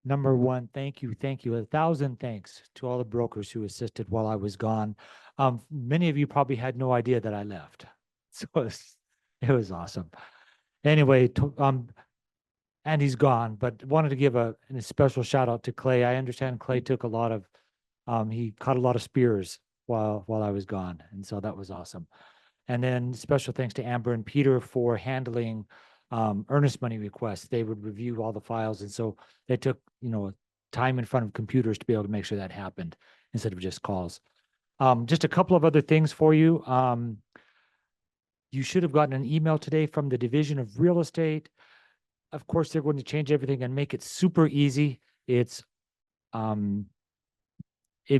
Number one, thank you. 1,000 thanks to all the brokers who assisted while I was gone. Many of you probably had no idea that I left. So it was awesome. Anyway, and he's gone, but wanted to give a special shout out to Clay. I understand Clay took a lot of, he caught a lot of spears while I was gone. And so that was awesome. And then special thanks to Amber and Peter for handling earnest money requests. They would review all the files. And so they took, time in front of computers to be able to make sure that happened instead of just calls. Just a couple of other things for you. You should have gotten an email today from the Division of Real Estate. Of course, they're going to change everything and make it super easy. It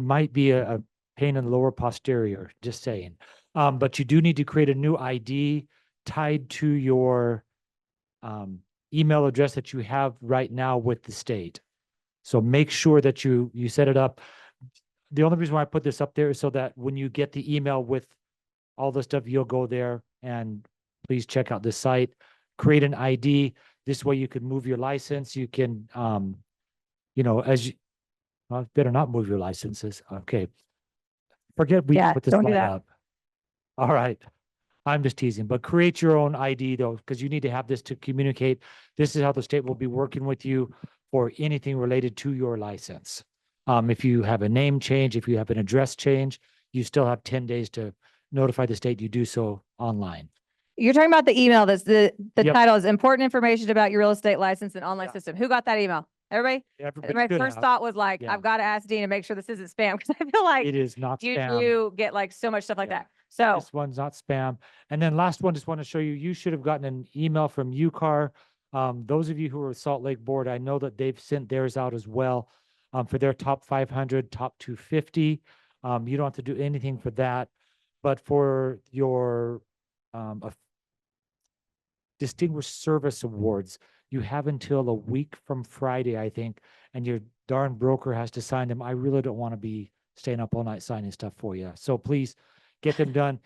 might be a pain in the lower posterior, just saying. But you do need to create a new ID tied to your email address that you have right now with the state. So make sure that you set it up. The only reason why I put this up there is so that when you get the email with all the stuff, you'll go there and please check out this site, create an ID. This way you can move your license. You can, better not move your licenses. Okay. Forget we put this don't do slide that. up. All right. I'm just teasing, but create your own ID though, because you need to have this to communicate. This is how the state will be working with you for anything related to your license. If you have a name change, if you have an address change, you still have 10 days to notify the state you do so online. You're talking about the email. That's the Yep. title is important information about your real estate license and online system. Who got that email? Everybody? Everybody My should first have. thought was like, Yeah. I've got to ask Dean to make sure this isn't spam because I feel like It is not spam. you get like so much stuff like Yeah. that. So This one's not spam. And then last one, just want to show you, you should have gotten an email from UCAR. Those of you who are Salt Lake Board, I know that they've sent theirs out as well for their top 500, top 250. You don't have to do anything for that. But for your Distinguished Service Awards, you have until a week from Friday, I think, and your darn broker has to sign them. I really don't want to be staying up all night signing stuff for you. So please get them done.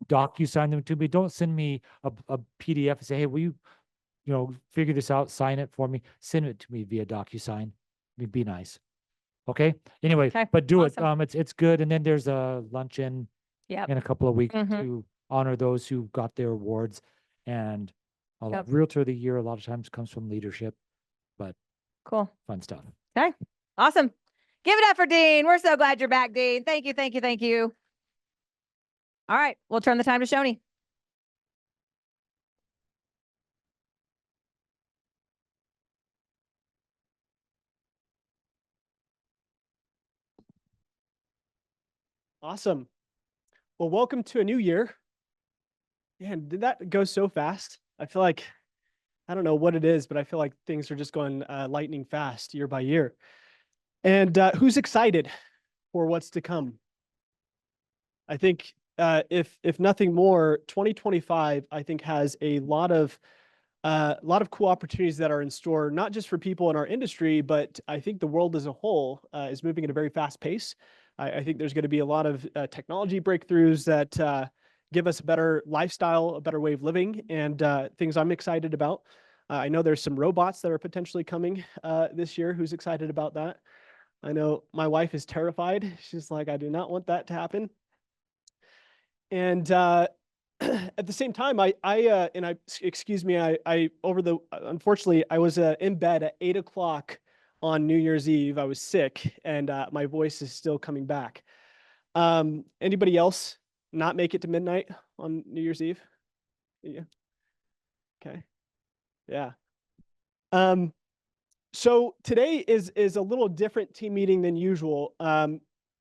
DocuSign them to me. Don't send me a PDF and say, hey, will you, figure this out, sign it for me. Send it to me via DocuSign. Be nice. Okay. Anyway, Okay, but do awesome. it. It's good. And then there's a luncheon Yep. in a couple of weeks Mhm. to honor those who got their awards. And Yep. Realtor of the Year a lot of times comes from leadership, but Cool. fun stuff. Okay. Awesome. Give it up for Dean. We're so glad you're back, Dean. Thank you. Thank you. Thank you. All right. We'll turn the time to Shoni. Awesome. Well, welcome to a new year. Man, did that go so fast? I feel like, I don't know what it is, but I feel like things are just going lightning fast year by year. And who's excited for what's to come? I think if nothing more, 2025, I think has a lot of cool opportunities that are in store, not just for people in our industry, but I think the world as a whole is moving at a very fast pace. I think there's going to be a lot of technology breakthroughs that give us a better lifestyle, a better way of living, and things I'm excited about. I know there's some robots that are potentially coming this year. Who's excited about that? I know my wife is terrified. She's like, I do not want that to happen. And at the same time, excuse me, unfortunately, I was in bed at 8 o'clock on New Year's Eve. I was sick and my voice is still coming back. Anybody else not make it to midnight on New Year's Eve? Yeah. Okay. Yeah. So today is a little different team meeting than usual.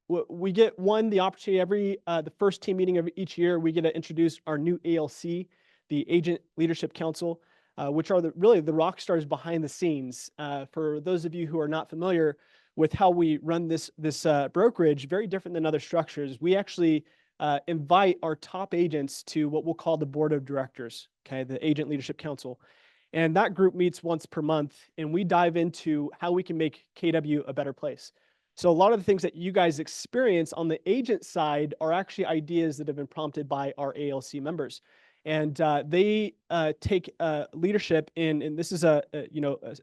We get the opportunity the first team meeting of each year, we get to introduce our new ALC, the Agent Leadership Council, which are really the rock stars behind the scenes. For those of you who are not familiar with how we run this brokerage, very different than other structures. We actually invite our top agents to what we'll call the board of directors, okay, the Agent Leadership Council. And that group meets once per month, and we dive into how we can make KW a better place. So a lot of the things that you guys experience on the agent side are actually ideas that have been prompted by our ALC members. And they take leadership and this is a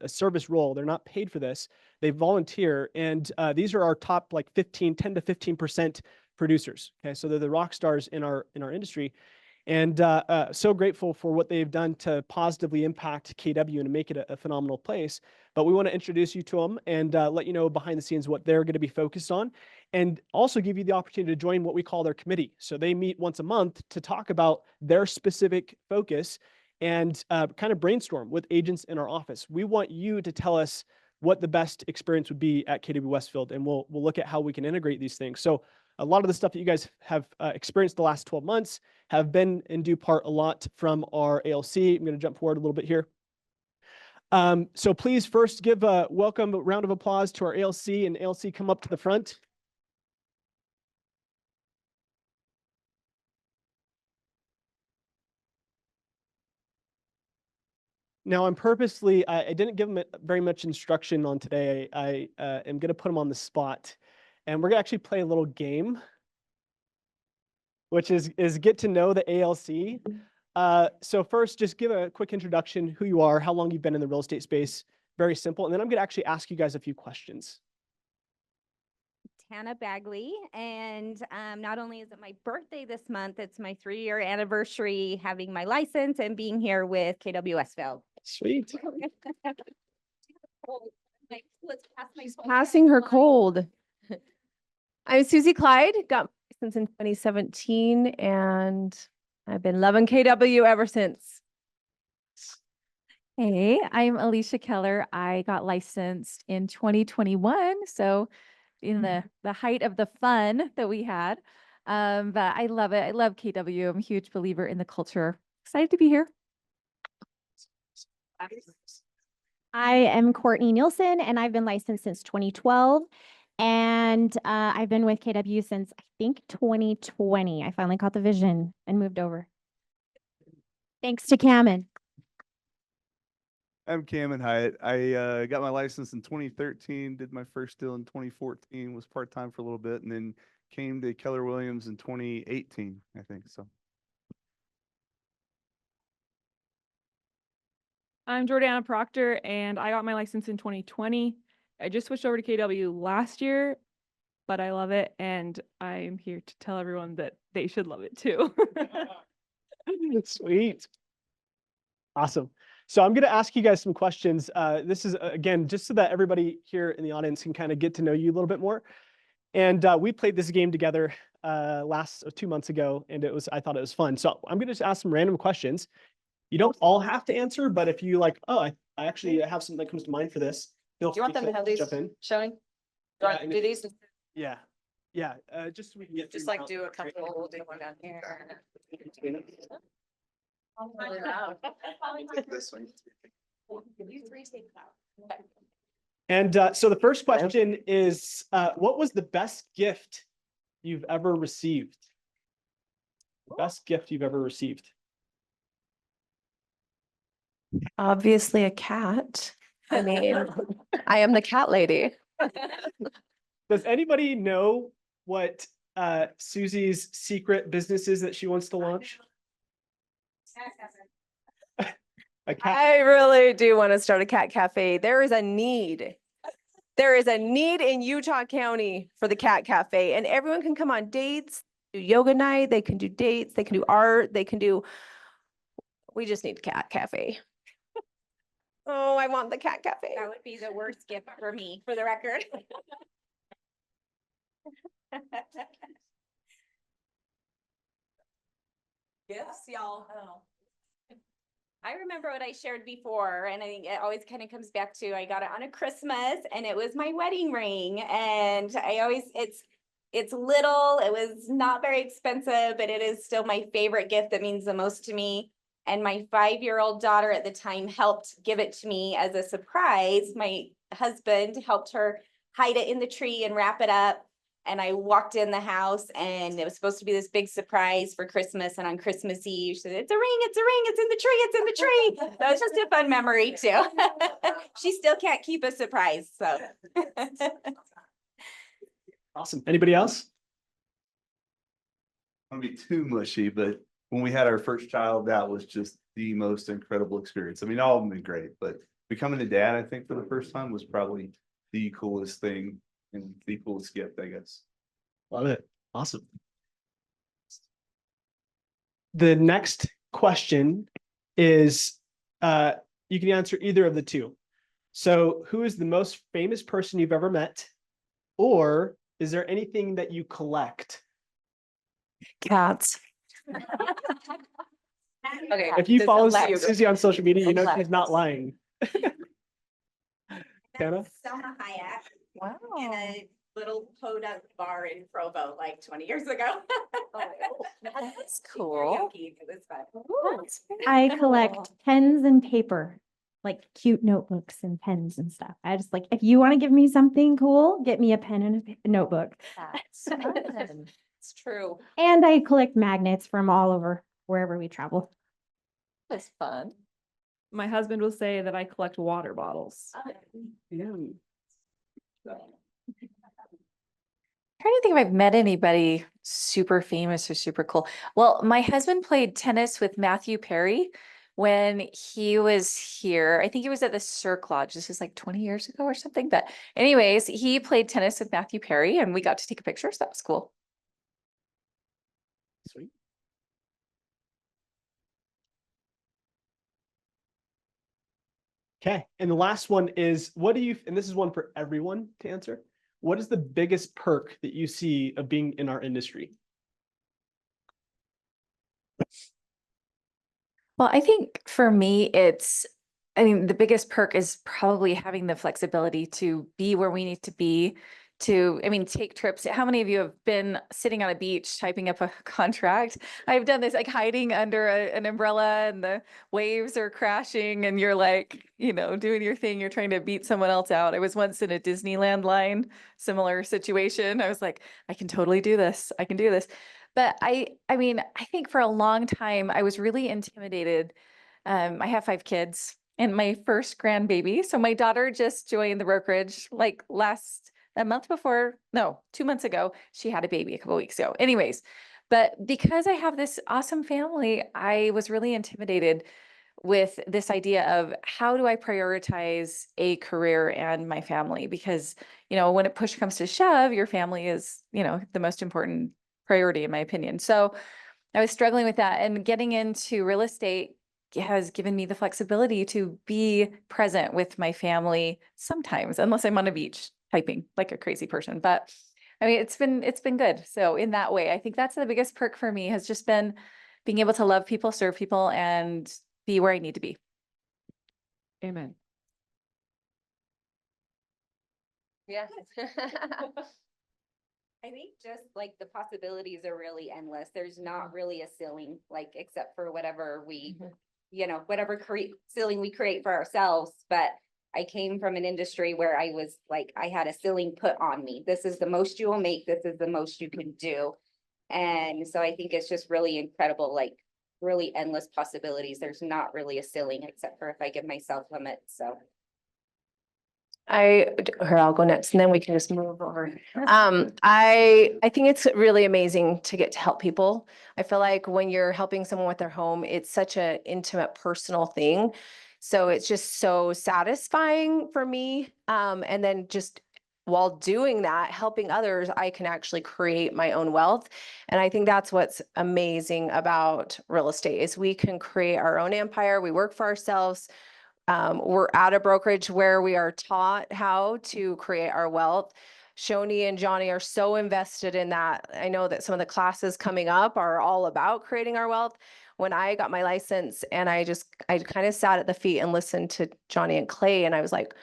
service role. They're not paid for this. They volunteer, and these are our top like 10 to 15% producers. Okay, so they're the rock stars in our industry. And so grateful for what they've done to positively impact KW and make it a phenomenal place. But we want to introduce you to them and let you know behind the scenes what they're going to be focused on, and also give you the opportunity to join what we call their committee. So they meet once a month to talk about their specific focus and kind of brainstorm with agents in our office. We want you to tell us what the best experience would be at KW Westfield, and we'll look at how we can integrate these things. So a lot of the stuff that you guys have experienced the last 12 months have been in due part a lot from our ALC. I'm going to jump forward a little bit here. So please first give a welcome round of applause to our ALC, and ALC come up to the front. Now, I'm purposely, I didn't give them very much instruction on today. I am going to put them on the spot, and we're going to actually play a little game, which is get to know the ALC. So first, just give a quick introduction, who you are, how long you've been in the real estate space. Very simple. And then I'm going to actually ask you guys a few questions. Tana Bagley, and not only is it my birthday this month, it's my 3-year anniversary having my license and being here with KW Westfield. Sweet. Passing her cold. I'm Susie Clyde, got my license in 2017, and I've been loving KW ever since. Hey, I'm Alicia Keller. I got licensed in 2021, so in the height of the fun that we had. But I love it. I love KW. I'm a huge believer in the culture. Excited to be here. I am Courtney Nielsen, and I've been licensed since 2012. And I've been with KW since, I think, 2020. I finally caught the vision and moved over. Thanks to Cameron. I'm Cameron Hyatt. I got my license in 2013, did my first deal in 2014, was part-time for a little bit, and then came to Keller Williams in 2018, I think, so. I'm Jordana Proctor, and I got my license in 2020. I just switched over to KW last year, but I love it, and I'm here to tell everyone that they should love it too. Sweet. Awesome. So I'm going to ask you guys some questions. This is, again, just so that everybody here in the audience can kind of get to know you a little bit more. And we played this game together 2 months ago, and I thought it was fun. So I'm going to just ask some random questions. You don't all have to answer, but if you like, oh, I actually have something that comes to mind for this, feel Do you want free them to have these jump in. showing? Do Yeah, you want and to do these? Yeah. Yeah. Just so we can get Just through like out- do a couple, we'll do one down here. And so the first question is, what was the best gift you've ever received? Best gift you've ever received? Obviously a cat. I mean, I am the cat lady. Does anybody know what Susie's secret business is that she wants to launch? A cat. I really do want to start a cat cafe. There is a need. There is a need in Utah County for the cat cafe, and everyone can come on dates, do yoga night, they can do dates, they can do art, we just need a cat cafe. Oh, I want the cat cafe. That would be the worst gift for me, for the record. Yes, y'all. I remember what I shared before, and I think it always kind of comes back to, I got it on a Christmas, and it was my wedding ring. And it's little, it was not very expensive, but it is still my favorite gift that means the most to me. And my 5-year-old daughter at the time helped give it to me as a surprise. My husband helped her hide it in the tree and wrap it up. And I walked in the house, and it was supposed to be this big surprise for Christmas. And on Christmas Eve, she said, "It's a ring, it's a ring, it's in the tree, it's in the tree." So it's just a fun memory too. She still can't keep a surprise, so. Awesome. Anybody else? I don't be too mushy, but when we had our first child, that was just the most incredible experience. I mean, all of them been great, but becoming a dad, I think for the first time was probably the coolest thing and the coolest gift, I guess. Love it. Awesome. The next question is, you can answer either of the two. So who is the most famous person you've ever met? Or is there anything that you collect? Cats. Okay. If you this follow is you. Susie on social media, you know Collect. she's not lying. Hannah? That's Selma Hayek Wow. in a little podunk bar in Provo like 20 years ago. That's cool. Karaoke, it was fun. I collect pens and paper, like cute notebooks and pens and stuff. I just like, if you want to give me something cool, get me a pen and a notebook. That's fun. It's true. And I collect magnets from all over, wherever we travel. That's fun. My husband will say that I collect water bottles. Yeah. Trying to think if I've met anybody super famous or super cool. Well, my husband played tennis with Matthew Perry when he was here. I think he was at the Cirque Lodge. This is like 20 years ago or something. But anyways, he played tennis with Matthew Perry and we got to take a picture. So that was cool. Sweet. Okay. And the last one is, what do you, and this is one for everyone to answer. What is the biggest perk that you see of being in our industry? Well, I think for me, I mean, the biggest perk is probably having the flexibility to be where we need to be take trips. How many of you have been sitting on a beach typing up a contract? I've done this, like hiding under an umbrella and the waves are crashing and you're like, doing your thing. You're trying to beat someone else out. I was once in a Disneyland line, similar situation. I was like, I can totally do this. I can do this. But I think for a long time, I was really intimidated. I have 5 kids and my first grandbaby. So my daughter just joined the brokerage like a month before, no, 2 months ago, she had a baby a couple weeks ago. Anyways, but because I have this awesome family, I was really intimidated with this idea of how do I prioritize a career and my family? Because, when it push comes to shove, your family is, the most important priority in my opinion. So I was struggling with that, and getting into real estate has given me the flexibility to be present with my family sometimes, unless I'm on a beach typing like a crazy person. But I mean, it's been good. So in that way, I think that's the biggest perk for me, has just been being able to love people, serve people, and be where I need to be. Amen. Yeah. I think just like the possibilities are really endless. There's not really a ceiling, like except for whatever we, whatever ceiling we create for ourselves. But I came from an industry where I was like, I had a ceiling put on me. This is the most you will make. This is the most you can do. And so I think it's just really incredible, like really endless possibilities. There's not really a ceiling except for if I give myself limits. So. I'll go next and then we can just move over. I think it's really amazing to get to help people. I feel like when you're helping someone with their home, it's such an intimate, personal thing. So it's just so satisfying for me. And then just while doing that, helping others, I can actually create my own wealth. And I think that's what's amazing about real estate is we can create our own empire. We work for ourselves. We're at a brokerage where we are taught how to create our wealth. Shoni and Johnny are so invested in that. I know that some of the classes coming up are all about creating our wealth. When I got my license and I kind of sat at the feet and listened to Johnny and Clay, and I was like,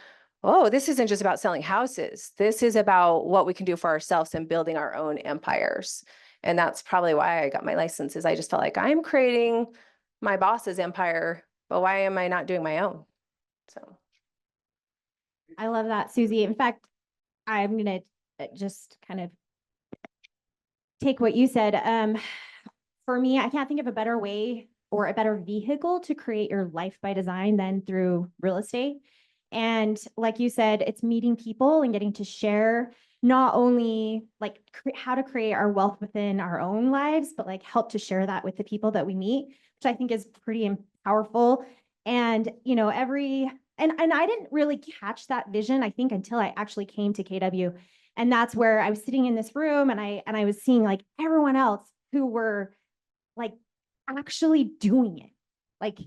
oh, this isn't just about selling houses. This is about what we can do for ourselves and building our own empires. And that's probably why I got my license, is I just felt like I'm creating my boss's empire, but why am I not doing my own? So I love that, Susie. In fact, I'm going to just kind of take what you said. For me, I can't think of a better way or a better vehicle to create your life by design than through real estate. And like you said, it's meeting people and getting to share not only like how to create our wealth within our own lives, but like help to share that with the people that we meet, which I think is pretty powerful. And, you know, and I didn't really catch that vision, I think, until I actually came to KW. And that's where I was sitting in this room and I was seeing like everyone else who were like actually doing it, like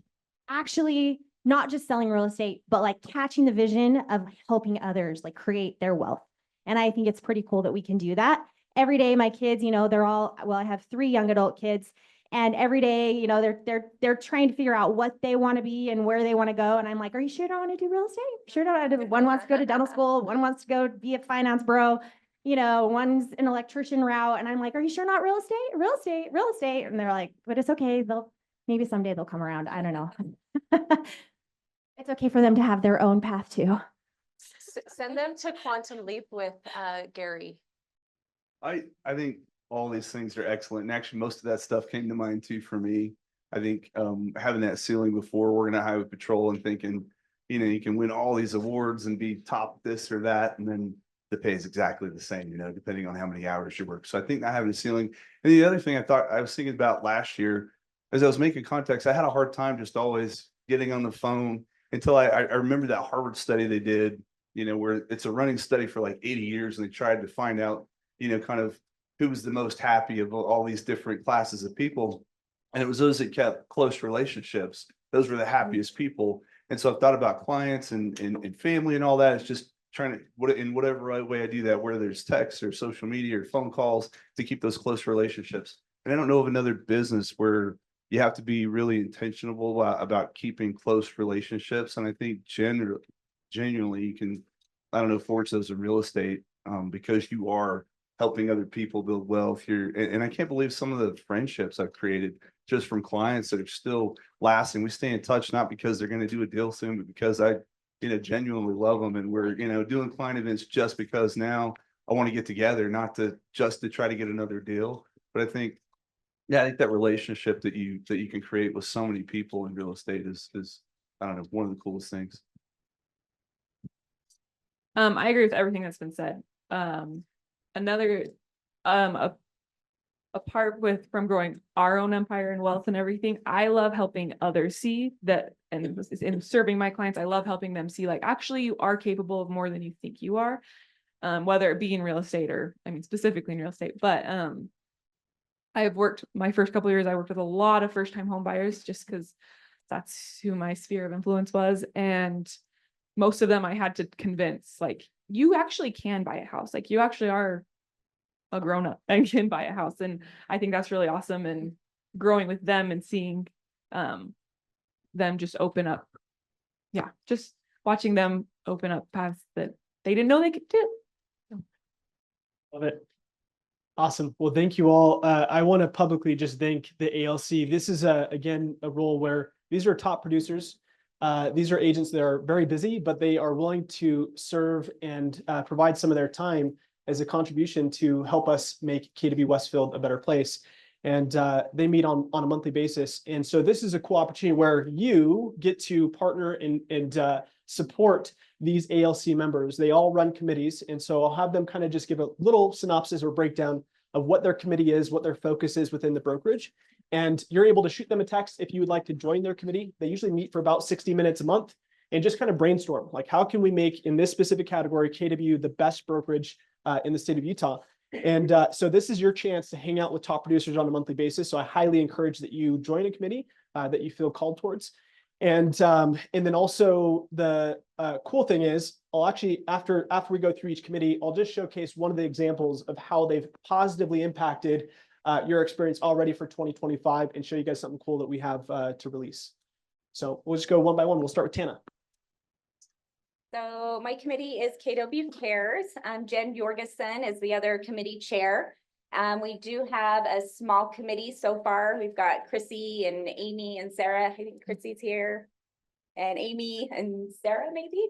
actually not just selling real estate, but like catching the vision of helping others like create their wealth. And I think it's pretty cool that we can do that. Every day, my kids, you know, they're all, well, I have 3 young adult kids, and every day, you know, they're trying to figure out what they want to be and where they want to go. And I'm like, are you sure you don't want to do real estate? Sure don't want to do, one wants to go to dental school, one wants to go be a finance bro, you know, one's an electrician route. And I'm like, are you sure not real estate? Real estate, real estate. And they're like, but it's okay. Maybe someday they'll come around. I don't know. It's okay for them to have their own path too. Send them to Quantum Leap with Gary. I think all these things are excellent. And actually, most of that stuff came to mind too for me. I think having that ceiling before working at Highway Patrol and thinking, you know, you can win all these awards and be top this or that, and then the pay is exactly the same, you know, depending on how many hours you work. So I think not having a ceiling. And the other thing I was thinking about last year, as I was making contacts, I had a hard time just always getting on the phone until I remember that Harvard study they did, you know, where it's a running study for like 80 years, and they tried to find out, you know, kind of who was the most happy of all these different classes of people. And it was those that kept close relationships. Those were the happiest people. And so I've thought about clients and family and all that. It's just trying to, in whatever way I do that, whether there's text or social media or phone calls, to keep those close relationships. And I don't know of another business where you have to be really intentional about keeping close relationships. And I think genuinely you can, I don't know, forge those in real estate because you are helping other people build wealth here. And I can't believe some of the friendships I've created just from clients that are still lasting. We stay in touch, not because they're going to do a deal soon, but because I, you know, genuinely love them. And we're, you know, doing client events just because now I want to get together, not to just to try to get another deal. But I think, yeah, I think that relationship that you can create with so many people in real estate is I don't know, one of the coolest things. I agree with everything that's been said. Another, apart from growing our own empire and wealth and everything, I love helping others see that, and in serving my clients, I love helping them see like, actually you are capable of more than you think you are, whether it be in real estate or, I mean, specifically in real estate, but, I've worked my first couple of years, I worked with a lot of first-time home buyers just because that's who my sphere of influence was. And most of them I had to convince, like, you actually can buy a house. Like, you actually are a grown-up and can buy a house. And I think that's really awesome. And growing with them and seeing them just open up. Yeah, just watching them open up paths that they didn't know they could do. Love it. Awesome. Well, thank you all. I want to publicly just thank the ALC. This is again a role where these are top producers. These are agents that are very busy, but they are willing to serve and provide some of their time as a contribution to help us make KW Westfield a better place. And they meet on a monthly basis. And so this is a cool opportunity where you get to partner and support these ALC members. They all run committees. And so I'll have them kind of just give a little synopsis or breakdown of what their committee is, what their focus is within the brokerage. And you're able to shoot them a text if you would like to join their committee. They usually meet for about 60 minutes a month and just kind of brainstorm, like, how can we make in this specific category KW the best brokerage in the state of Utah? And so this is your chance to hang out with top producers on a monthly basis. So I highly encourage that you join a committee that you feel called towards. And then also the cool thing is, I'll actually, after we go through each committee, I'll just showcase one of the examples of how they've positively impacted your experience already for 2025 and show you guys something cool that we have to release. So we'll just go one by one. We'll start with Tana. So my committee is KW Cares. Jen Jorgensen is the other committee chair. We do have a small committee so far. We've got Chrissy and Amy and Sarah. I think Chrissy's here. And Amy and Sarah, maybe?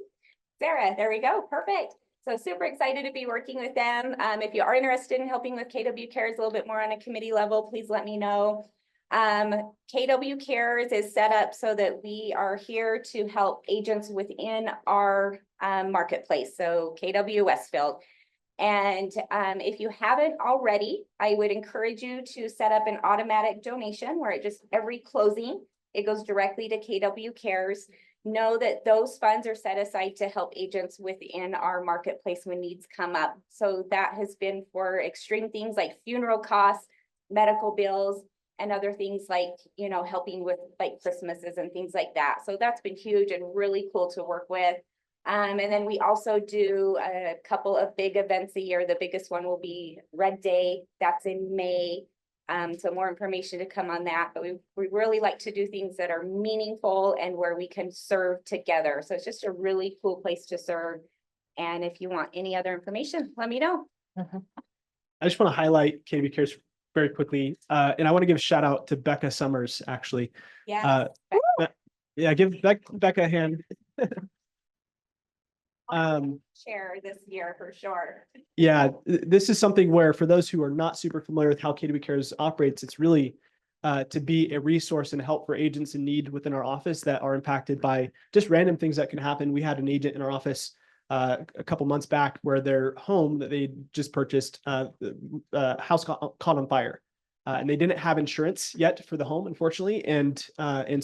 Sarah, there we go. Perfect. So super excited to be working with them. If you are interested in helping with KW Cares a little bit more on a committee level, please let me know. KW Cares is set up so that we are here to help agents within our marketplace. So KW Westfield. And if you haven't already, I would encourage you to set up an automatic donation where it just every closing, it goes directly to KW Cares. Know that those funds are set aside to help agents within our marketplace when needs come up. So that has been for extreme things like funeral costs, medical bills, and other things like, you know, helping with like Christmases and things like that. So that's been huge and really cool to work with. And then we also do a couple of big events a year. The biggest one will be Red Day. That's in May. So more information to come on that, but we really like to do things that are meaningful and where we can serve together. So it's just a really cool place to serve. And if you want any other information, let me know. I just want to highlight KW Cares very quickly. And I want to give a shout out to Becca Summers, actually. Yeah. Yeah, give Becca a hand. Share this year for sure. Yeah, this is something where for those who are not super familiar with how KW Cares operates, it's really to be a resource and help for agents in need within our office that are impacted by just random things that can happen. We had an agent in our office a couple months back where their home that they just purchased, house caught on fire. And they didn't have insurance yet for the home, unfortunately. And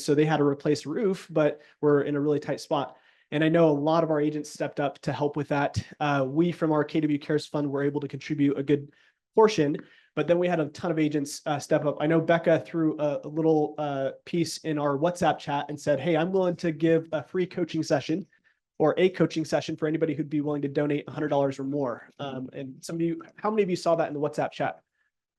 so they had to replace the roof, but we're in a really tight spot. And I know a lot of our agents stepped up to help with that. We from our KW Cares Fund were able to contribute a good portion, but then we had a ton of agents step up. I know Becca threw a little piece in our WhatsApp chat and said, hey, I'm willing to give a free coaching session or a coaching session for anybody who'd be willing to donate $100 or more. And some of you, how many of you saw that in the WhatsApp chat?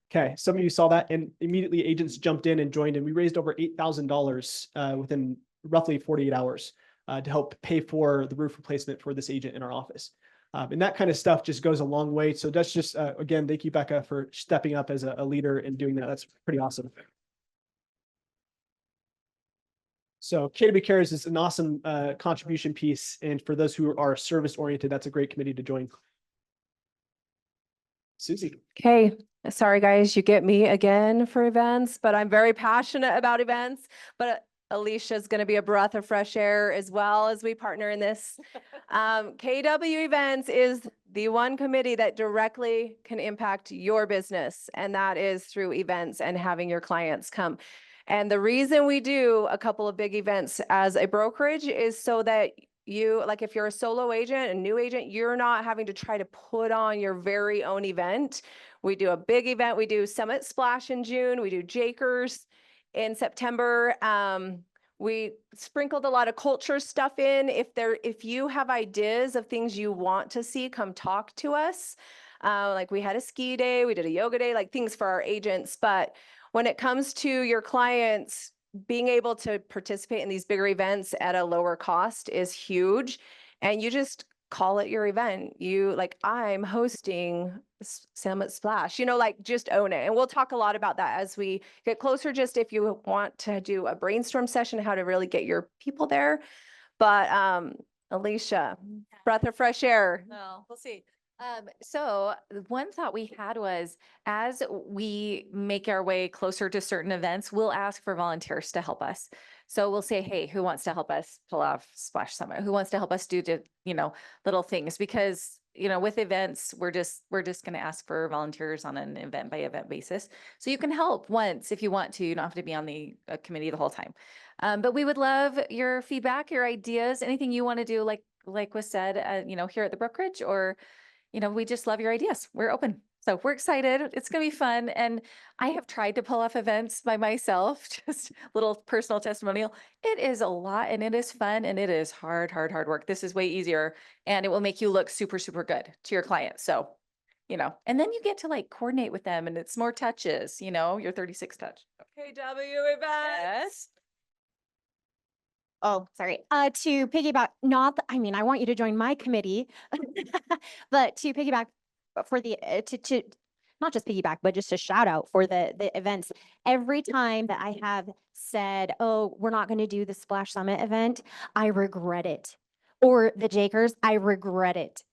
Okay, some of you saw that and immediately agents jumped in and joined and we raised over $8,000 within roughly 48 hours. To help pay for the roof replacement for this agent in our office. And that kind of stuff just goes a long way. So that's just, again, thank you, Becca, for stepping up as a leader and doing that. That's pretty awesome. So KW Cares is an awesome contribution piece. And for those who are service oriented, that's a great committee to join. Susie. Okay, sorry guys, you get me again for events, but I'm very passionate about events, but Alicia's going to be a breath of fresh air as well as we partner in this. KW Events is the one committee that directly can impact your business, and that is through events and having your clients come. And the reason we do a couple of big events as a brokerage is so that you, like if you're a solo agent, a new agent, you're not having to try to put on your very own event. We do a big event. We do Summit Splash in June. We do Jakers in September. We sprinkled a lot of culture stuff in. If you have ideas of things you want to see, come talk to us. Like we had a ski day, we did a yoga day, like things for our agents. But when it comes to your clients, being able to participate in these bigger events at a lower cost is huge. And you just call it your event. You like, I'm hosting Summit Splash, you know, like just own it. And we'll talk a lot about that as we get closer, just if you want to do a brainstorm session, how to really get your people there. But Alicia, breath of fresh air. Well, we'll see. So one thought we had was as we make our way closer to certain events, we'll ask for volunteers to help us. So we'll say, hey, who wants to help us pull off Splash Summit? Who wants to help us do, you know, little things? Because, you know, with events, we're just going to ask for volunteers on an event by event basis. So you can help once if you want to. You don't have to be on the committee the whole time. But we would love your feedback, your ideas, anything you want to do, like was said, you know, here at the brokerage, or you know, we just love your ideas. We're open. So we're excited. It's going to be fun. And I have tried to pull off events by myself, just little personal testimonial. It is a lot and it is fun and it is hard work. This is way easier and it will make you look super, super good to your clients. So, you know, and then you get to like coordinate with them and it's more touches, you know, your 36 touch. KW events. Yes. Oh, sorry. To piggyback, I mean, I want you to join my committee, but to piggyback for the, to not just piggyback, but just a shout out for the events. Every time that I have said, oh, we're not going to do the Splash Summit event, I regret it. Or the Jakers, I regret it.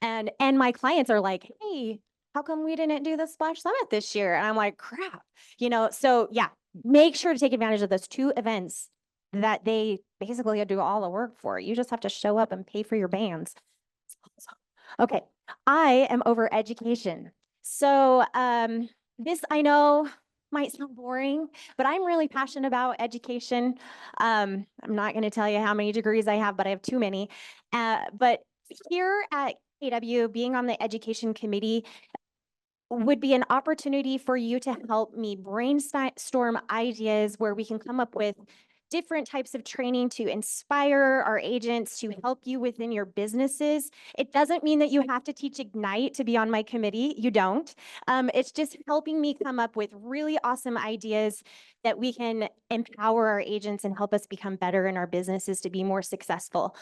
And my clients are like, hey, how come we didn't do the Splash Summit this year? And I'm like, crap, you know, so yeah, make sure to take advantage of those two events that they basically do all the work for. You just have to show up and pay for your bands. Okay. I am over education. So this I know might sound boring, but I'm really passionate about education. I'm not going to tell you how many degrees I have, but I have too many. But here at KW, being on the education committee would be an opportunity for you to help me brainstorm ideas where we can come up with different types of training to inspire our agents to help you within your businesses. It doesn't mean that you have to teach Ignite to be on my committee. You don't. It's just helping me come up with really awesome ideas that we can empower our agents and help us become better in our businesses to be more successful.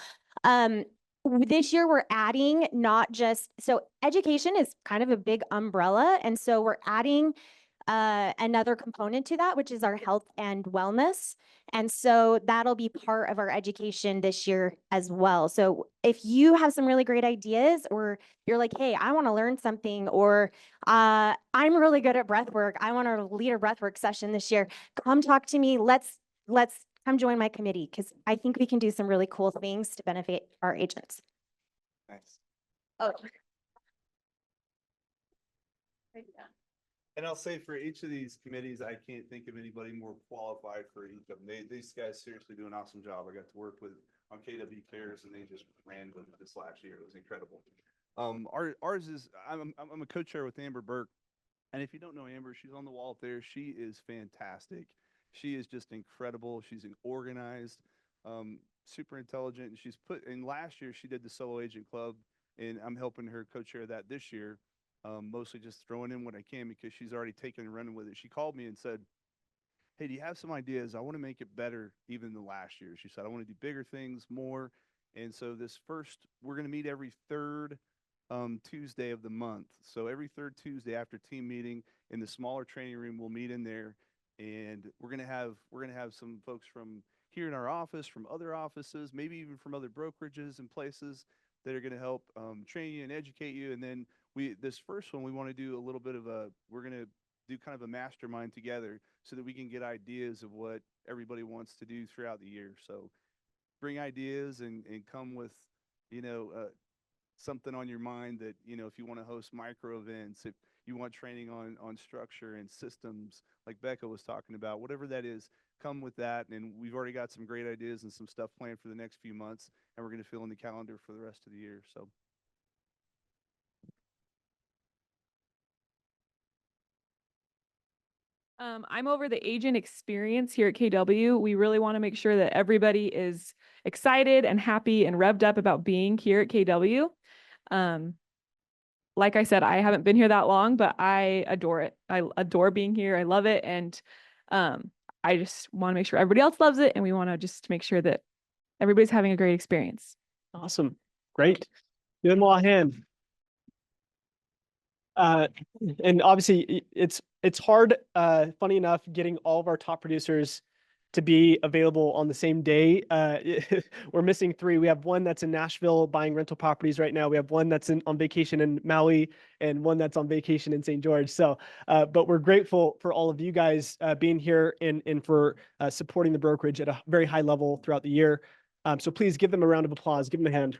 This year we're adding not just, so education is kind of a big umbrella. And so we're adding another component to that, which is our health and wellness. And so that'll be part of our education this year as well. So if you have some really great ideas, or you're like, hey, I want to learn something, or I'm really good at breath work, I want to lead a breath work session this year, come talk to me. Let's come join my committee, because I think we can do some really cool things to benefit our agents. Nice. Oh. And I'll say for each of these committees, I can't think of anybody more qualified for each of them. These guys seriously do an awesome job. I got to work with on KW Cares, and they just ran with it this last year. It was incredible. Ours is I'm a co-chair with Amber Burke, and if you don't know Amber, she's on the wall up there. She is fantastic. She is just incredible. She's organized, super intelligent, and she's put in last year she did the Solo Agent Club, and I'm helping her co-chair that this year. Mostly just throwing in what I can because she's already taken and running with it. She called me and said, hey, do you have some ideas? I want to make it better even than last year. She said, I want to do bigger things, more. And so we're going to meet every third Tuesday of the month. So every third Tuesday after team meeting in the smaller training room, we'll meet in there. And we're going to have some folks from here in our office, from other offices, maybe even from other brokerages and places that are going to help train you and educate you. And then this first one, we want to do a little bit of we're going to do kind of a mastermind together so that we can get ideas of what everybody wants to do throughout the year. So bring ideas and come with, something on your mind that, if you want to host micro events, if you want training on structure and systems like Becca was talking about, whatever that is, come with that. And we've already got some great ideas and some stuff planned for the next few months, and we're going to fill in the calendar for the rest of the year. So I'm over the agent experience here at KW. We really want to make sure that everybody is excited and happy and revved up about being here at KW. Like I said, I haven't been here that long, but I adore it. I adore being here. I love it. And I just want to make sure everybody else loves it. And we want to just make sure that everybody's having a great experience. Awesome. Great. Give them all a hand. And obviously it's hard, funny enough, getting all of our top producers to be available on the same day. We're missing 3. We have one that's in Nashville buying rental properties right now. We have one that's on vacation in Maui, and one that's on vacation in St. George. So, but we're grateful for all of you guys being here and for supporting the brokerage at a very high level throughout the year. So please give them a round of applause. Give them a hand.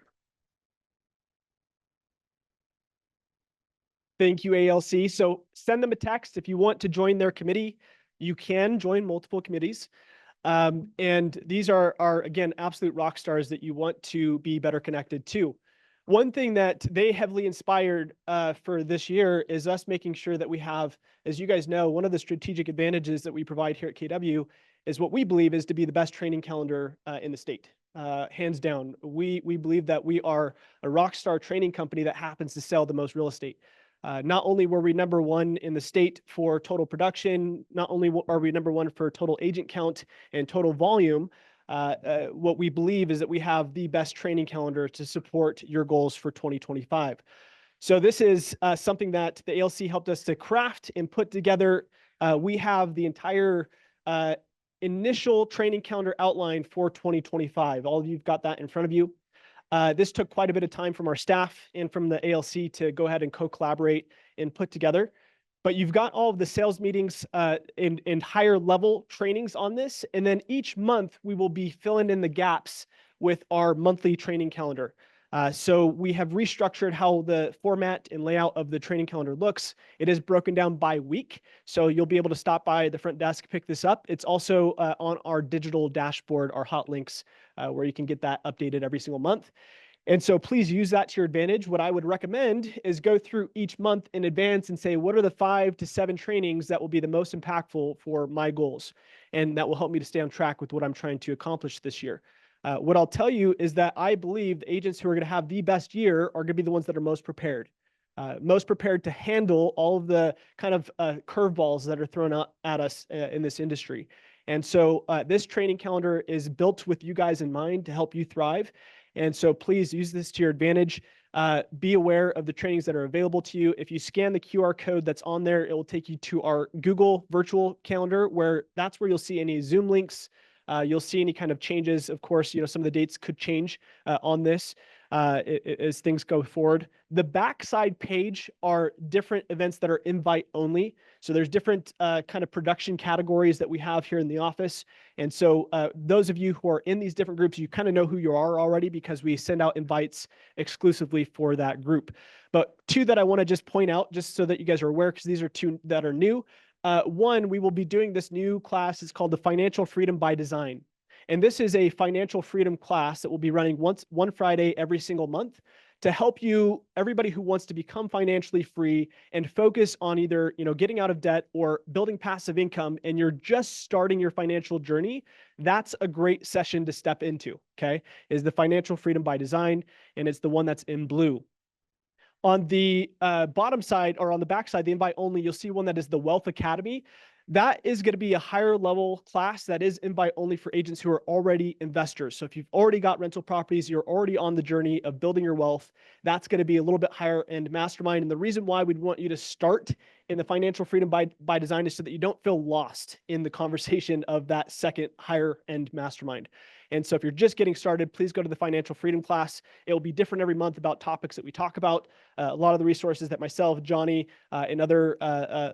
Thank you, ALC. So send them a text if you want to join their committee. You can join multiple committees. And these are again, absolute rock stars that you want to be better connected to. One thing that they heavily inspired for this year is us making sure that we have, as you guys know, one of the strategic advantages that we provide here at KW is what we believe is to be the best training calendar in the state. Hands down. We believe that we are a rock star training company that happens to sell the most real estate. Not only were we number 1 in the state for total production, not only are we number 1 for total agent count and total volume, what we believe is that we have the best training calendar to support your goals for 2025. So this is something that the ALC helped us to craft and put together. We have the entire initial training calendar outline for 2025. All of you've got that in front of you. This took quite a bit of time from our staff and from the ALC to go ahead and co-collaborate and put together. But you've got all of the sales meetings and higher level trainings on this. And then each month we will be filling in the gaps with our monthly training calendar. So we have restructured how the format and layout of the training calendar looks. It is broken down by week. So you'll be able to stop by the front desk, pick this up. It's also on our digital dashboard, our hot links, where you can get that updated every single month. And so please use that to your advantage. What I would recommend is go through each month in advance and say, what are the 5 to 7 trainings that will be the most impactful for my goals? And that will help me to stay on track with what I'm trying to accomplish this year. What I'll tell you is that I believe the agents who are going to have the best year are going to be the ones that are most prepared to handle all of the kind of curveballs that are thrown out at us in this industry. And so this training calendar is built with you guys in mind to help you thrive. And so please use this to your advantage. Be aware of the trainings that are available to you. If you scan the QR code that's on there, it will take you to our Google virtual calendar, where that's where you'll see any Zoom links. You'll see any kind of changes. Of course, some of the dates could change on this as things go forward. The backside page are different events that are invite only. So there's different kind of production categories that we have here in the office. And so those of you who are in these different groups, you kind of know who you are already because we send out invites exclusively for that group. But 2 that I want to just point out, just so that you guys are aware, because these are 2 that are new. 1, we will be doing this new class. It's called the Financial Freedom by Design. And this is a financial freedom class that will be running one Friday every single month to help you, everybody who wants to become financially free and focus on either, getting out of debt or building passive income, and you're just starting your financial journey. That's a great session to step into, okay? Is the Financial Freedom by Design, and it's the one that's in blue. On the bottom side, or on the back side, the invite only, you'll see one that is the Wealth Academy. That is going to be a higher level class that is invite only for agents who are already investors. So if you've already got rental properties, you're already on the journey of building your wealth, that's going to be a little bit higher end mastermind. And the reason why we'd want you to start in the Financial Freedom by Design is so that you don't feel lost in the conversation of that second higher end mastermind. And so if you're just getting started, please go to the Financial Freedom class. It will be different every month about topics that we talk about. A lot of the resources that myself, Johnny, and other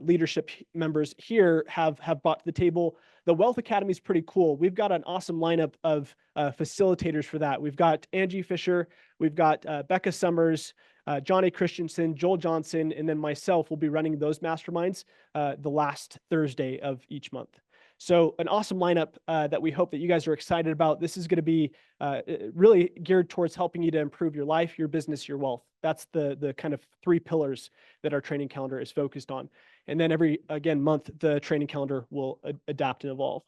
leadership members here have brought to the table. The Wealth Academy is pretty cool. We've got an awesome lineup of facilitators for that. We've got Angie Fisher, we've got Becca Summers, Johnny Christensen, Joel Johnson, and then myself will be running those masterminds the last Thursday of each month. So an awesome lineup that we hope that you guys are excited about. This is going to be really geared towards helping you to improve your life, your business, your wealth. That's the kind of 3 pillars that our training calendar is focused on. And then every, again, month, the training calendar will adapt and evolve.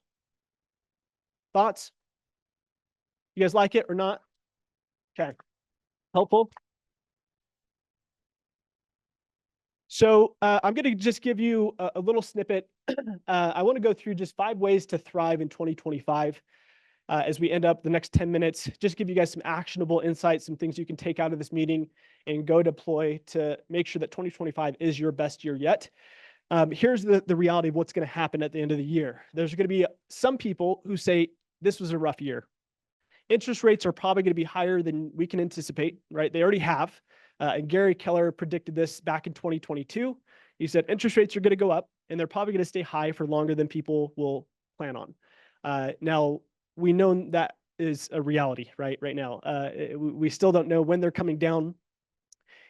Thoughts? You guys like it or not? Okay. Helpful? So I'm going to just give you a little snippet. I want to go through just 5 ways to thrive in 2025 as we end up the next 10 minutes. Just give you guys some actionable insights, some things you can take out of this meeting and go deploy to make sure that 2025 is your best year yet. Here's the reality of what's going to happen at the end of the year. There's going to be some people who say this was a rough year. Interest rates are probably going to be higher than we can anticipate, right? They already have. And Gary Keller predicted this back in 2022. He said interest rates are going to go up, and they're probably going to stay high for longer than people will plan on. Now, we know that is a reality, right now. We still don't know when they're coming down.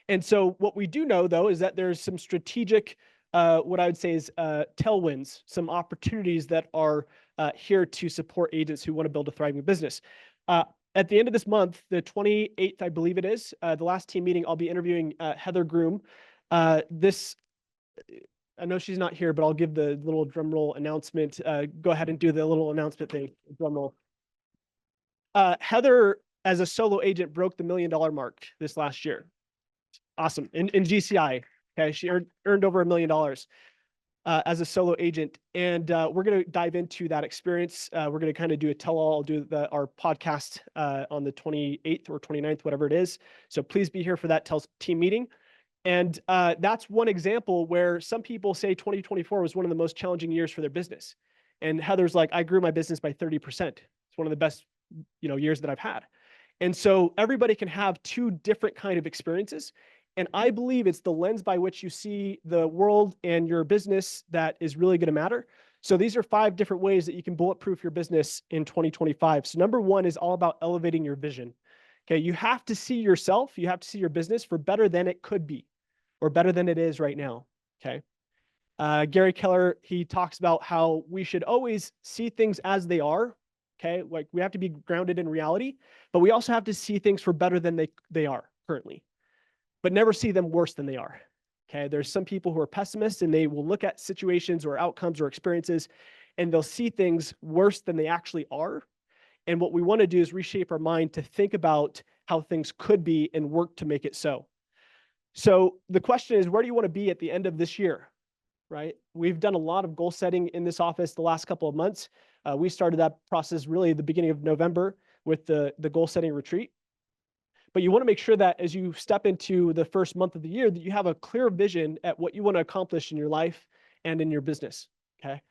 And so what we do know, though, is that there's some strategic, what I would say is tailwinds, some opportunities that are here to support agents who want to build a thriving business. At the end of this month, the 28th, I believe it is, the last team meeting, I'll be interviewing Heather Groom. I know she's not here, but I'll give the little drum roll announcement. Go ahead and do the little announcement thing, drum roll. Heather, as a solo agent, broke the $1 million mark this last year. Awesome. In GCI, okay, she earned over $1 million. As a solo agent. And we're going to dive into that experience. We're going to kind of do a tell-all, do our podcast on the 28th or 29th, whatever it is. So please be here for that team meeting. And that's one example where some people say 2024 was one of the most challenging years for their business. And Heather's like, I grew my business by 30%. It's one of the best, years that I've had. And so everybody can have 2 different kind of experiences. And I believe it's the lens by which you see the world and your business that is really going to matter. So these are 5 different ways that you can bulletproof your business in 2025. So number 1 is all about elevating your vision. Okay, you have to see yourself, you have to see your business for better than it could be or better than it is right now. Okay. Gary Keller, he talks about how we should always see things as they are. Okay, like we have to be grounded in reality, but we also have to see things for better than they are currently, but never see them worse than they are. Okay, there's some people who are pessimists and they will look at situations or outcomes or experiences and they'll see things worse than they actually are. And what we want to do is reshape our mind to think about how things could be and work to make it so. So the question is, where do you want to be at the end of this year? Right? We've done a lot of goal setting in this office the last couple of months. We started that process really at the beginning of November with the goal setting retreat. But you want to make sure that as you step into the first month of the year, that you have a clear vision at what you want to accomplish in your life and in your business. Okay.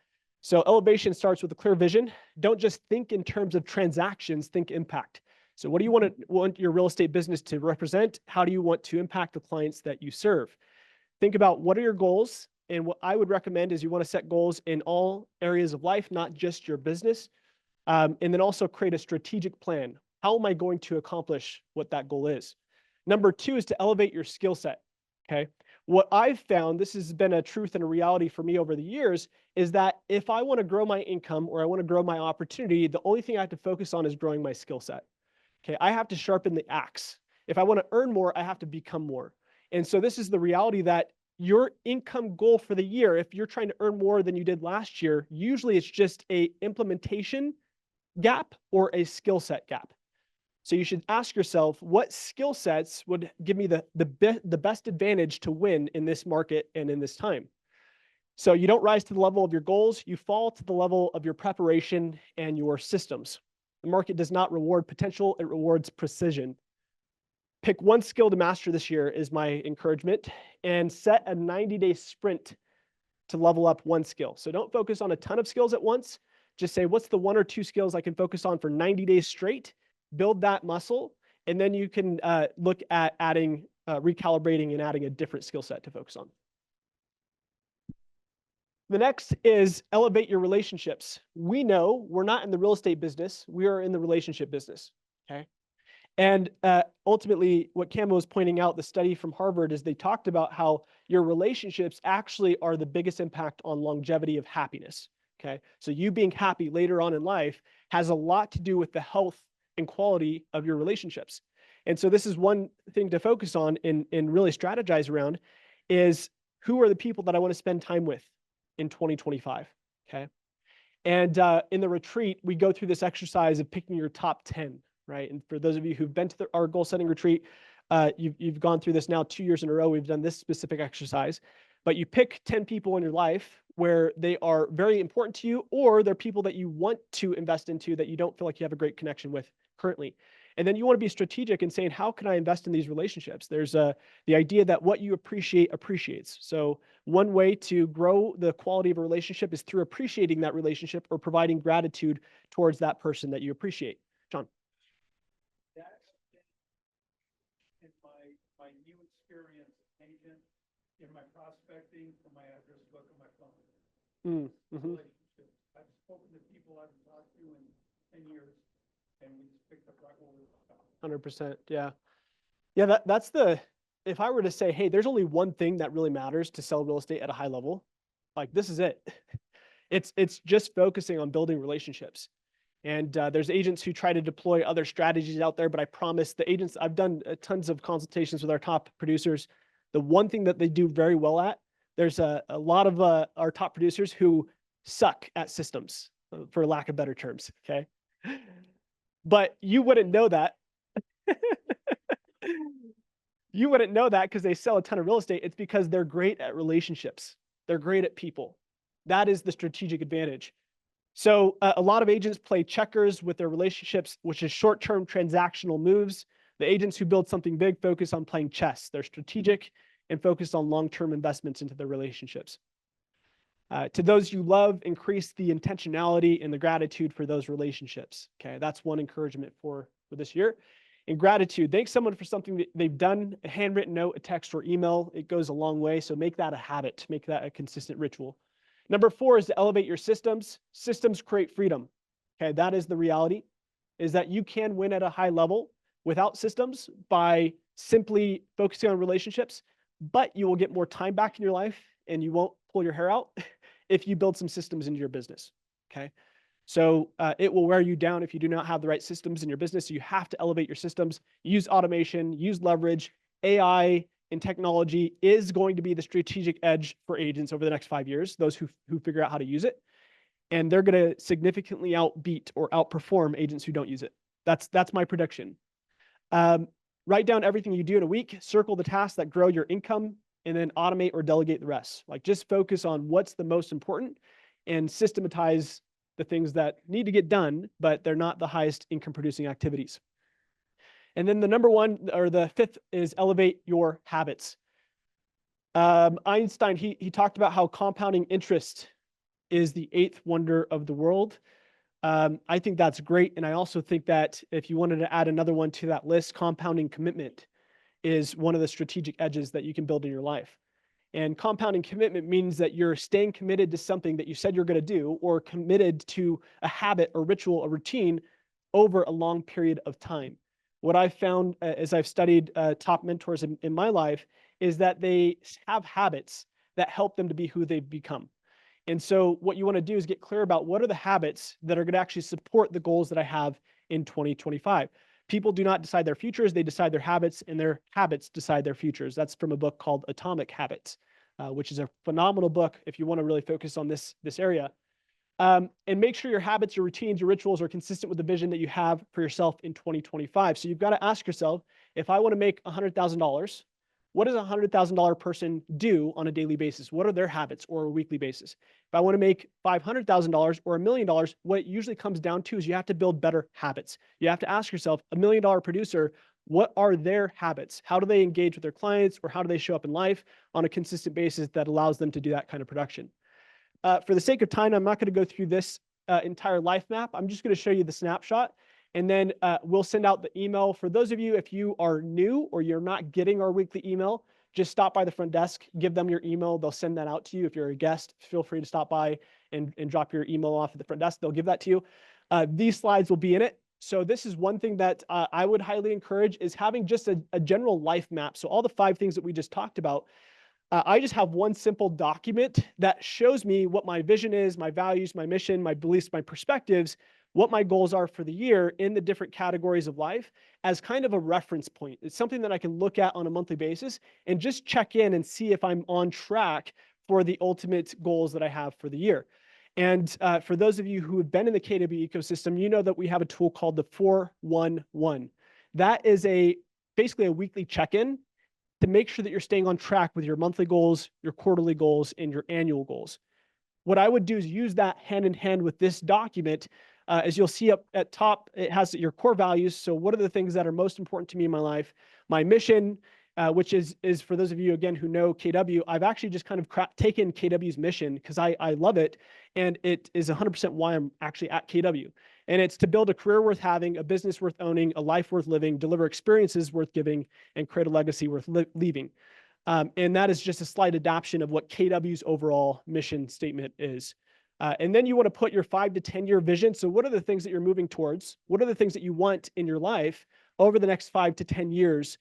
So elevation starts with a clear vision. Don't just think in terms of transactions, think impact. So what do you want your real estate business to represent? How do you want to impact the clients that you serve? Think about what are your goals. And what I would recommend is you want to set goals in all areas of life, not just your business. And then also create a strategic plan. How am I going to accomplish what that goal is? Number 2 is to elevate your skill set. Okay. What I've found, this has been a truth and a reality for me over the years, is that if I want to grow my income or I want to grow my opportunity, the only thing I have to focus on is growing my skill set. Okay. I have to sharpen the axe. If I want to earn more, I have to become more. And so this is the reality that your income goal for the year, if you're trying to earn more than you did last year, usually it's just a implementation gap or a skill set gap. So you should ask yourself, what skill sets would give me the best advantage to win in this market and in this time? So you don't rise to the level of your goals, you fall to the level of your preparation and your systems. The market does not reward potential, it rewards precision. Pick one skill to master this year is my encouragement, and set a 90-day sprint to level up one skill. So don't focus on a ton of skills at once. Just say, what's the 1 or 2 skills I can focus on for 90 days straight? Build that muscle, and then you can look at adding, recalibrating and adding a different skill set to focus on. The next is elevate your relationships. We know we're not in the real estate business. We are in the relationship business, okay? And ultimately, what Camo was pointing out, the study from Harvard, is they talked about how your relationships actually are the biggest impact on longevity of happiness, okay? So you being happy later on in life has a lot to do with the health and quality of your relationships. And so this is one thing to focus on and really strategize around is who are the people that I want to spend time with in 2025, okay? And in the retreat, we go through this exercise of picking your top 10, right? And for those of you who've been to our goal setting retreat, you've gone through this now 2 years in a row. We've done this specific exercise, but you pick 10 people in your life where they are very important to you, or they're people that you want to invest into that you don't feel like you have a great connection with currently. And then you want to be strategic in saying, how can I invest in these relationships? There's the idea that what you appreciate appreciates. So one way to grow the quality of a relationship is through appreciating that relationship or providing gratitude towards that person that you appreciate. John. That's in my new experience agent, in my prospecting, in my address book, and my phone. Relationships. I've spoken to people I haven't talked to in 10 years, and we just picked up right where we were. 100%. Yeah. Yeah. That's if I were to say, hey, there's only one thing that really matters to sell real estate at a high level, like this is it. It's just focusing on building relationships. And there's agents who try to deploy other strategies out there, but I promise the agents, I've done tons of consultations with our top producers. The one thing that they do very well at, there's a lot of our top producers who suck at systems, for lack of better terms, okay? But you wouldn't know that. You wouldn't know that because they sell a ton of real estate. It's because they're great at relationships. They're great at people. That is the strategic advantage. So a lot of agents play checkers with their relationships, which is short-term transactional moves. The agents who build something big focus on playing chess. They're strategic and focused on long-term investments into their relationships. To those you love, increase the intentionality and the gratitude for those relationships. Okay, that's one encouragement for this year. And gratitude, thank someone for something that they've done, a handwritten note, a text or email. It goes a long way. So make that a habit, make that a consistent ritual. Number 4 is to elevate your systems. Systems create freedom. Okay, that is the reality, is that you can win at a high level, without systems by simply focusing on relationships, but you will get more time back in your life and you won't pull your hair out if you build some systems into your business. Okay. So it will wear you down if you do not have the right systems in your business. So you have to elevate your systems, use automation, use leverage. AI and technology is going to be the strategic edge for agents over the next 5 years, those who figure out how to use it. And they're going to significantly outbeat or outperform agents who don't use it. That's my prediction. Write down everything you do in a week, circle the tasks that grow your income, and then automate or delegate the rest. Like just focus on what's the most important and systematize the things that need to get done, but they're not the highest income producing activities. And then the number one or the fifth is elevate your habits. Einstein, he talked about how compounding interest is the eighth wonder of the world. I think that's great. And I also think that if you wanted to add another one to that list, compounding commitment is one of the strategic edges that you can build in your life. And compounding commitment means that you're staying committed to something that you said you're going to do, or committed to a habit or ritual or routine over a long period of time. What I've found as I've studied top mentors in my life is that they have habits that help them to be who they've become. And so what you want to do is get clear about what are the habits that are going to actually support the goals that I have in 2025. People do not decide their futures, they decide their habits, and their habits decide their futures. That's from a book called Atomic Habits, which is a phenomenal book if you want to really focus on this area. And make sure your habits, your routines, your rituals are consistent with the vision that you have for yourself in 2025. So you've got to ask yourself, if I want to make $100,000, what does a $100,000 person do on a daily basis? What are their habits or a weekly basis? If I want to make $500,000 or $1 million, what it usually comes down to is you have to build better habits. You have to ask yourself, $1 million producer, what are their habits? How do they engage with their clients, or how do they show up in life on a consistent basis that allows them to do that kind of production? For the sake of time, I'm not going to go through this entire life map. I'm just going to show you the snapshot. And then we'll send out the email. For those of you, if you are new or you're not getting our weekly email, just stop by the front desk, give them your email. They'll send that out to you. If you're a guest, feel free to stop by and drop your email off at the front desk. They'll give that to you. These slides will be in it. So this is one thing that I would highly encourage, is having just a general life map. So all the 5 things that we just talked about, I just have one simple document that shows me what my vision is, my values, my mission, my beliefs, my perspectives, what my goals are for the year in the different categories of life as kind of a reference point. It's something that I can look at on a monthly basis and just check in and see if I'm on track for the ultimate goals that I have for the year. And for those of you who have been in the KW ecosystem, you know that we have a tool called the 411. That is basically a weekly check-in to make sure that you're staying on track with your monthly goals, your quarterly goals, and your annual goals. What I would do is use that hand in hand with this document. As you'll see up at top, it has your core values. So what are the things that are most important to me in my life? My mission, which is for those of you, again, who know KW, I've actually just kind of taken KW's mission because I love it. And it is 100% why I'm actually at KW. And it's to build a career worth having, a business worth owning, a life worth living, deliver experiences worth giving, and create a legacy worth leaving. And that is just a slight adaptation of what KW's overall mission statement is. And then you want to put your 5 to 10 year vision. So what are the things that you're moving towards? What are the things that you want in your life over the next 5 to 10 years?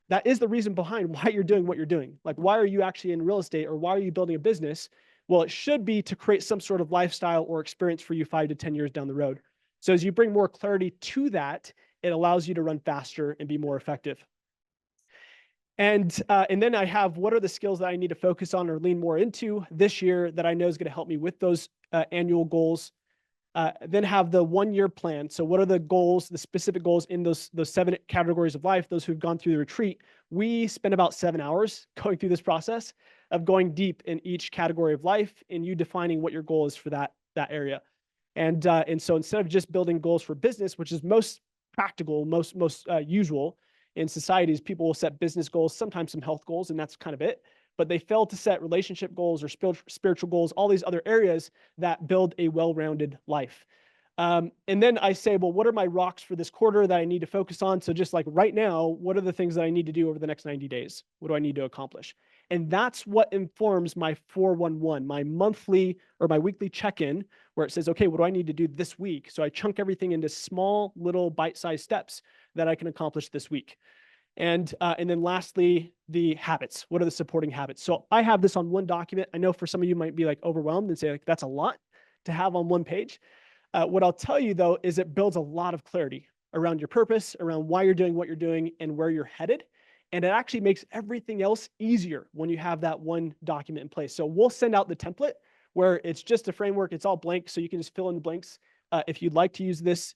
That is the reason behind why you're doing what you're doing. Like, why are you actually in real estate, or why are you building a business? Well, it should be to create some sort of lifestyle or experience for you 5 to 10 years down the road. So as you bring more clarity to that, it allows you to run faster and be more effective. And then I have, what are the skills that I need to focus on or lean more into this year that I know is going to help me with those annual goals. Then have the 1 year plan. So what are the goals, the specific goals in those 7 categories of life? Those who've gone through the retreat, we spend about 7 hours going through this process of going deep in each category of life and you defining what your goal is for that area. And so instead of just building goals for business, which is most practical, most usual in societies, people will set business goals, sometimes some health goals, and that's kind of it. But they fail to set relationship goals or spiritual goals, all these other areas that build a well-rounded life. And then I say, well, what are my rocks for this quarter that I need to focus on? So just like right now, what are the things that I need to do over the next 90 days? What do I need to accomplish? And that's what informs my 411, my monthly or my weekly check-in, where it says, okay, what do I need to do this week? So I chunk everything into small little bite-sized steps that I can accomplish this week? And then lastly, the habits. What are the supporting habits? So I have this on one document. I know for some of you might be like overwhelmed and say like, that's a lot to have on one page. What I'll tell you though, is it builds a lot of clarity around your purpose, around why you're doing what you're doing and where you're headed. And it actually makes everything else easier when you have that one document in place. So we'll send out the template where it's just a framework. It's all blank. So you can just fill in the blanks if you'd like to use this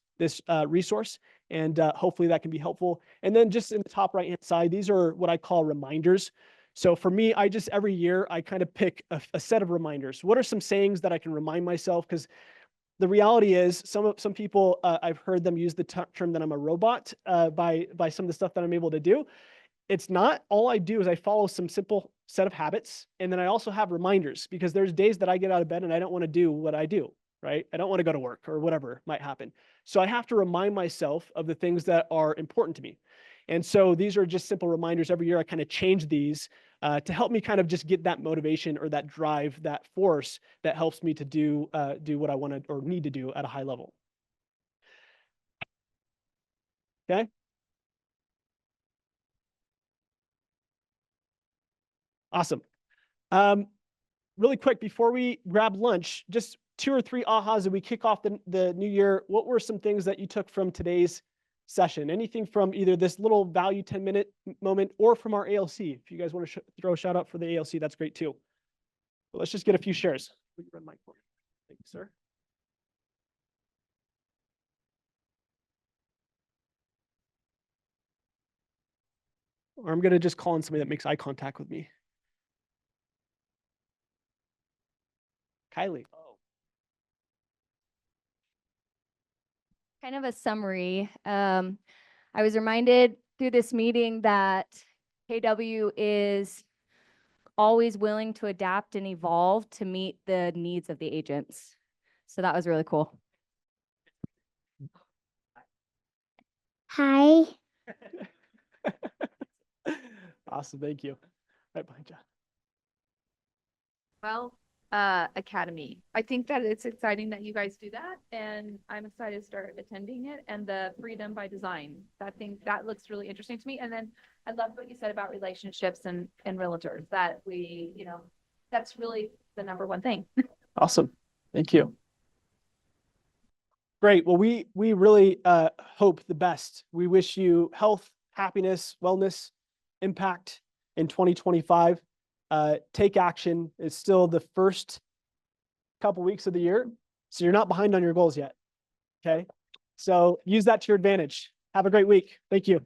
resource. And hopefully that can be helpful. And then just in the top right-hand side, these are what I call reminders. So for me, every year, I kind of pick a set of reminders. What are some sayings that I can remind myself? Because the reality is some people, I've heard them use the term that I'm a robot by some of the stuff that I'm able to do. It's not. All I do is I follow some simple set of habits. And then I also have reminders because there's days that I get out of bed and I don't want to do what I do, right? I don't want to go to work or whatever might happen. So I have to remind myself of the things that are important to me. And so these are just simple reminders. Every year I kind of change these to help me kind of just get that motivation or that drive, that force that helps me to do what I want to or need to do at a high level. Okay. Awesome. Really quick, before we grab lunch, just 2 or 3 ahas as we kick off the new year. What were some things that you took from today's session? Anything from either this little value 10-minute moment or from our ALC? If you guys want to throw a shout out for the ALC, that's great too. But let's just get a few shares. Will you run mic for me? Thank you, sir. Or I'm going to just call in somebody that makes eye contact with me. Kylie. Kind of a summary. I was reminded through this meeting that KW is always willing to adapt and evolve to meet the needs of the agents. So that was really cool. Hi. Awesome. Thank you. Right behind you. Well, Academy. I think that it's exciting that you guys do that, and I'm excited to start attending it. And the freedom by design, that looks really interesting to me. And then I loved what you said about relationships and realtors, that that's really the number one thing. Awesome. Thank you. Great. Well, we really hope the best. We wish you health, happiness, wellness, impact in 2025. Take action. It's still the first couple weeks of the year, so you're not behind on your goals yet. Okay. So use that to your advantage. Have a great week. Thank you.